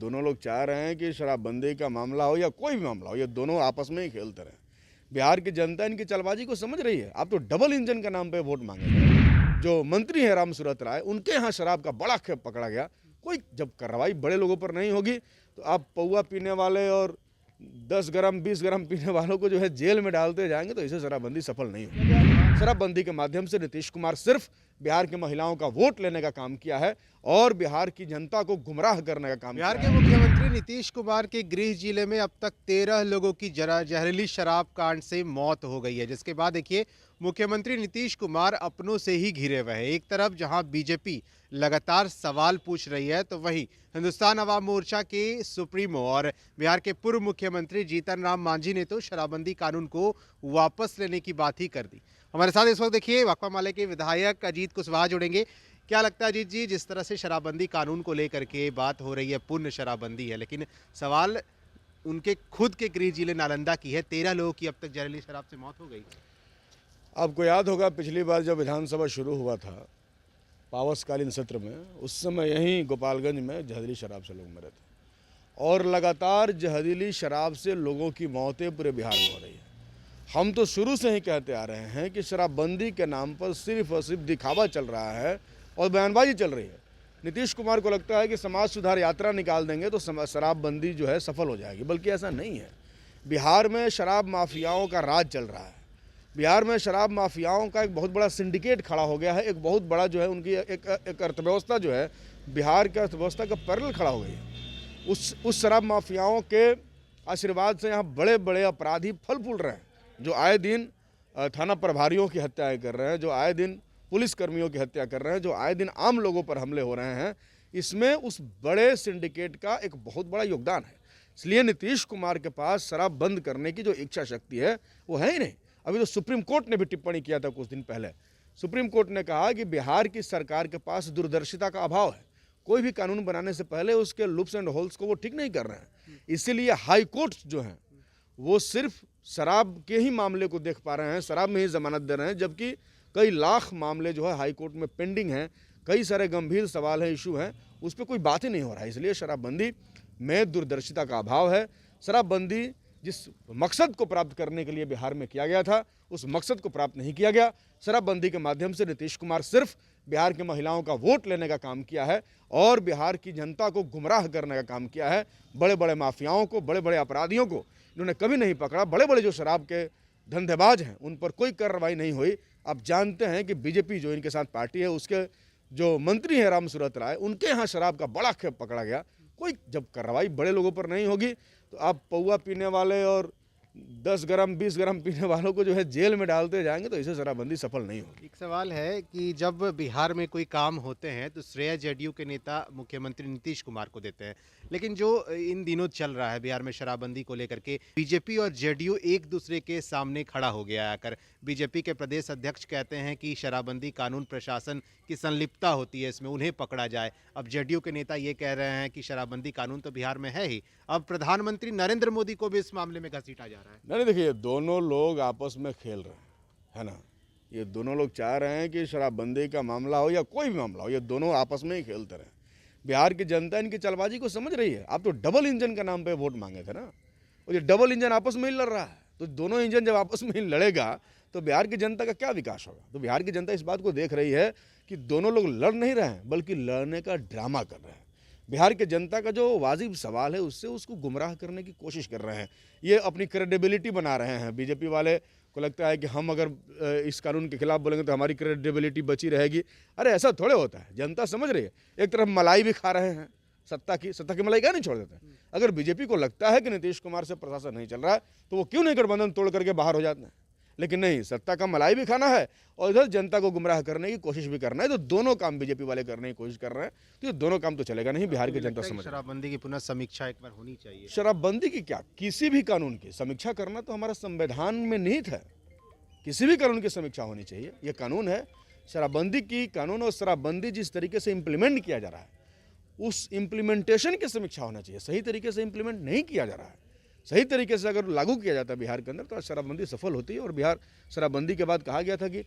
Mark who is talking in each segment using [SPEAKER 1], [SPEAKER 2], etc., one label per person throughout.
[SPEAKER 1] दोनों लोग चाह रहे हैं कि शराबबंदी का मामला हो या कोई भी मामला हो, ये दोनों आपस में ही खेलते रहें। बिहार की जनता इनकी चालबाजी को समझ रही है। आप तो डबल इंजन के नाम पे वोट मांगे थे। जो मंत्री हैं राम सूरत राय, उनके यहाँ शराब का बड़ा खेप पकड़ा गया। कोई जब कार्रवाई बड़े लोगों पर नहीं होगी तो आप पौवा पीने वाले और 10 ग्राम 20 ग्राम पीने वालों को जो है जेल में डालते जाएंगे तो इसे शराबबंदी सफल नहीं होगी। शराबबंदी के माध्यम से नीतीश कुमार सिर्फ बिहार की महिलाओं का वोट लेने का काम किया है और बिहार की जनता को गुमराह करने का काम
[SPEAKER 2] बिहार
[SPEAKER 1] किया
[SPEAKER 2] के
[SPEAKER 1] है।
[SPEAKER 2] मुख्यमंत्री नीतीश कुमार के गृह जिले में अब तक 13 लोगों की जहरीली शराब कांड से मौत हो गई है, जिसके बाद देखिए मुख्यमंत्री नीतीश कुमार अपनों से ही घिरे हुए हैं। एक तरफ जहां बीजेपी लगातार सवाल पूछ रही है, तो वहीं हिंदुस्तान अवाम मोर्चा के सुप्रीमो और बिहार के पूर्व मुख्यमंत्री जीतन राम मांझी ने तो शराबबंदी कानून को वापस लेने की बात ही कर दी। हमारे साथ इस वक्त देखिए वक्फा माले के विधायक अजीत कुशवाहा जुड़ेंगे। क्या लगता है अजीत जी, जिस तरह से शराबबंदी कानून को लेकर के बात हो रही है, पूर्ण शराबबंदी है, लेकिन सवाल उनके खुद के गृह जिले नालंदा की है। 13 लोगों की अब तक जहरीली शराब से मौत हो गई।
[SPEAKER 1] आपको याद होगा पिछली बार जब विधानसभा शुरू हुआ था पावसकालीन सत्र में, उस समय यहीं गोपालगंज में जहरीली शराब से लोग मरे थे और लगातार जहरीली शराब से लोगों की मौतें पूरे बिहार में हो रही है। हम तो शुरू से ही कहते आ रहे हैं कि शराबबंदी के नाम पर सिर्फ और सिर्फ दिखावा चल रहा है और बयानबाजी चल रही है। नीतीश कुमार को लगता है कि समाज सुधार यात्रा निकाल देंगे तो शराबबंदी जो है सफल हो जाएगी, बल्कि ऐसा नहीं है। बिहार में शराब माफियाओं का राज चल रहा है। बिहार में शराब माफियाओं का एक बहुत बड़ा सिंडिकेट खड़ा हो गया है। एक बहुत बड़ा जो है उनकी एक अर्थव्यवस्था जो है बिहार की अर्थव्यवस्था का पैरेलल खड़ा हो गई है। उस शराब माफियाओं के आशीर्वाद से यहाँ बड़े बड़े अपराधी फल फूल रहे हैं, जो आए दिन थाना प्रभारियों की हत्याएं कर रहे हैं, जो आए दिन पुलिस कर्मियों की हत्या कर रहे हैं, जो आए दिन आम लोगों पर हमले हो रहे हैं। इसमें उस बड़े सिंडिकेट का एक बहुत बड़ा योगदान है। इसलिए नीतीश कुमार के पास शराब बंद करने की जो इच्छा शक्ति है वो है ही नहीं। अभी तो सुप्रीम कोर्ट ने भी टिप्पणी किया था कुछ दिन पहले। सुप्रीम कोर्ट ने कहा कि बिहार की सरकार के पास दूरदर्शिता का अभाव है। कोई भी कानून बनाने से पहले उसके लूप्स एंड होल्स को वो ठीक नहीं कर रहे हैं। इसीलिए हाई कोर्ट जो हैं वो सिर्फ शराब के ही मामले को देख पा रहे हैं, शराब में ही जमानत दे रहे हैं, जबकि कई लाख मामले जो है हाई कोर्ट में पेंडिंग हैं। कई सारे गंभीर सवाल हैं, इशू हैं, उस पर कोई बात ही नहीं हो रहा है। इसलिए शराबबंदी में दूरदर्शिता का अभाव है। शराबबंदी जिस मकसद को प्राप्त करने के लिए बिहार में किया गया था, उस मकसद को प्राप्त नहीं किया गया। शराबबंदी के माध्यम से नीतीश कुमार सिर्फ बिहार की महिलाओं का वोट लेने का काम किया है और बिहार की जनता को गुमराह करने का काम किया है। बड़े बड़े माफियाओं को, बड़े बड़े अपराधियों को इन्होंने कभी नहीं पकड़ा। बड़े बड़े जो शराब के धंधेबाज हैं उन पर कोई कार्रवाई नहीं हुई। आप जानते हैं कि बीजेपी जो इनके साथ पार्टी है, उसके जो मंत्री हैं राम सूरत राय, उनके यहाँ शराब का बड़ा खेप पकड़ा गया। कोई जब कार्रवाई बड़े लोगों पर नहीं होगी तो आप पौवा पीने वाले और 10 ग्राम 20 ग्राम पीने वालों को जो है जेल में डालते जाएंगे तो इसे शराबबंदी सफल नहीं होगी।
[SPEAKER 2] एक सवाल है कि जब बिहार में कोई काम होते हैं तो श्रेय जेडीयू के नेता मुख्यमंत्री नीतीश कुमार को देते हैं, लेकिन जो इन दिनों चल रहा है बिहार में शराबबंदी को लेकर के, बीजेपी और जेडीयू एक दूसरे के सामने खड़ा हो गया आकर। बीजेपी के प्रदेश अध्यक्ष कहते हैं कि शराबबंदी कानून प्रशासन की संलिप्तता होती है, इसमें उन्हें पकड़ा जाए। अब जेडीयू के नेता ये कह रहे हैं कि शराबबंदी कानून तो बिहार में है ही, अब प्रधानमंत्री नरेंद्र मोदी को भी इस मामले में घसीटा जा रहा है।
[SPEAKER 1] नहीं, देखिए, दोनों लोग आपस में खेल रहे हैं, है ना। ये दोनों लोग चाह रहे हैं कि शराबबंदी का मामला हो या कोई भी मामला हो, ये दोनों आपस में ही खेलते रहे। बिहार की जनता इनकी चालबाजी को समझ रही है। आप तो डबल इंजन के नाम पे वोट मांगे थे ना, और ये डबल इंजन आपस में ही लड़ रहा है। तो दोनों इंजन जब आपस में ही लड़ेगा तो बिहार की जनता का क्या विकास होगा। तो बिहार की जनता इस बात को देख रही है कि दोनों लोग लड़ नहीं रहे हैं, बल्कि लड़ने का ड्रामा कर रहे हैं। बिहार के जनता का जो वाजिब सवाल है उससे उसको गुमराह करने की कोशिश कर रहे हैं। ये अपनी क्रेडिबिलिटी बना रहे हैं। बीजेपी वाले को लगता है कि हम अगर इस कानून के खिलाफ बोलेंगे तो हमारी क्रेडिबिलिटी बची रहेगी। अरे ऐसा थोड़े होता है, जनता समझ रही है। एक तरफ मलाई भी खा रहे हैं, सत्ता की मलाई क्या नहीं छोड़ देते। अगर बीजेपी को लगता है कि नीतीश कुमार से प्रशासन नहीं चल रहा है तो वो क्यों नहीं गठबंधन तोड़ करके बाहर हो जाते हैं। लेकिन नहीं, सत्ता का मलाई भी खाना है और इधर जनता को गुमराह करने की कोशिश भी करना है। तो दोनों काम बीजेपी वाले करने की कोशिश कर रहे हैं, तो ये दोनों काम तो चलेगा नहीं। बिहार की जनता समझ,
[SPEAKER 2] शराबबंदी की पुनः समीक्षा एक बार होनी चाहिए।
[SPEAKER 1] शराबबंदी की क्या, किसी भी कानून की समीक्षा करना तो हमारा संविधान में निहित है। किसी भी कानून की समीक्षा होनी चाहिए, ये कानून है। शराबबंदी की कानून और शराबबंदी जिस तरीके से इम्प्लीमेंट किया जा रहा है उस इम्प्लीमेंटेशन की समीक्षा होना चाहिए। सही तरीके से इम्प्लीमेंट नहीं किया जा रहा है। सही तरीके से अगर लागू किया जाता है बिहार के अंदर तो शराबबंदी सफल होती है। और बिहार शराबबंदी के बाद कहा गया था कि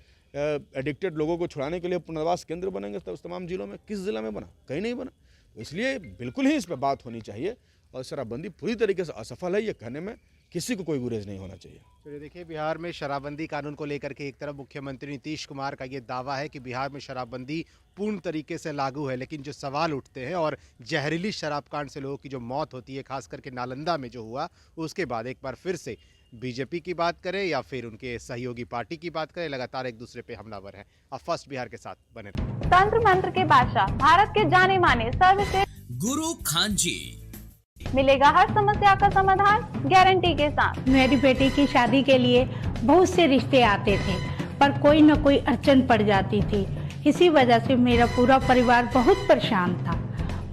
[SPEAKER 1] एडिक्टेड लोगों को छुड़ाने के लिए पुनर्वास केंद्र बनेंगे तो उस तमाम जिलों में। किस जिला में बना? कहीं नहीं बना। इसलिए बिल्कुल ही इस पर बात होनी चाहिए और शराबबंदी पूरी तरीके से असफल है, ये कहने में किसी को कोई गुरेज नहीं होना चाहिए।
[SPEAKER 2] चलिए देखिए, बिहार में शराबबंदी कानून को लेकर के एक तरफ मुख्यमंत्री नीतीश कुमार का ये दावा है कि बिहार में शराबबंदी पूर्ण तरीके से लागू है, लेकिन जो सवाल उठते हैं और जहरीली शराब कांड से लोगों की जो मौत होती है, खास करके नालंदा में जो हुआ, उसके बाद एक बार फिर से बीजेपी की बात करें या फिर उनके सहयोगी पार्टी की बात करें, लगातार एक दूसरे पे हमलावर है। अब फर्स्ट बिहार के साथ बने रहिए।
[SPEAKER 3] तंत्र मंत्र के बादशाह, भारत के जाने माने सर्वश्रेष्ठ
[SPEAKER 4] गुरु खान जी,
[SPEAKER 3] मिलेगा हर समस्या का समाधान गारंटी के साथ।
[SPEAKER 5] मेरी बेटी की शादी के लिए बहुत से रिश्ते आते थे, पर कोई न कोई अड़चन पड़ जाती थी। इसी वजह से मेरा पूरा परिवार बहुत परेशान था।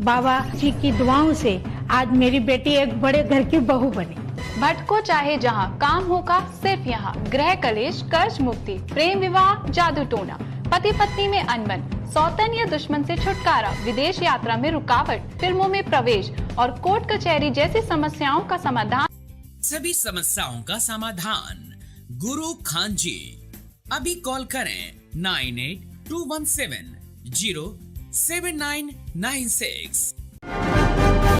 [SPEAKER 5] बाबा जी की दुआओं से आज मेरी बेटी एक बड़े घर की बहू बनी।
[SPEAKER 3] भटको चाहे जहां, काम होगा सिर्फ यहाँ। गृह कलेश, कर्ज मुक्ति, प्रेम विवाह, जादू टोना, पति पत्नी में अनबन, सौतन या दुश्मन से छुटकारा, विदेश यात्रा में रुकावट, फिल्मों में प्रवेश और कोर्ट कचहरी जैसी समस्याओं का समाधान।
[SPEAKER 4] सभी समस्याओं का समाधान गुरु खान जी। अभी कॉल करें 9821707996।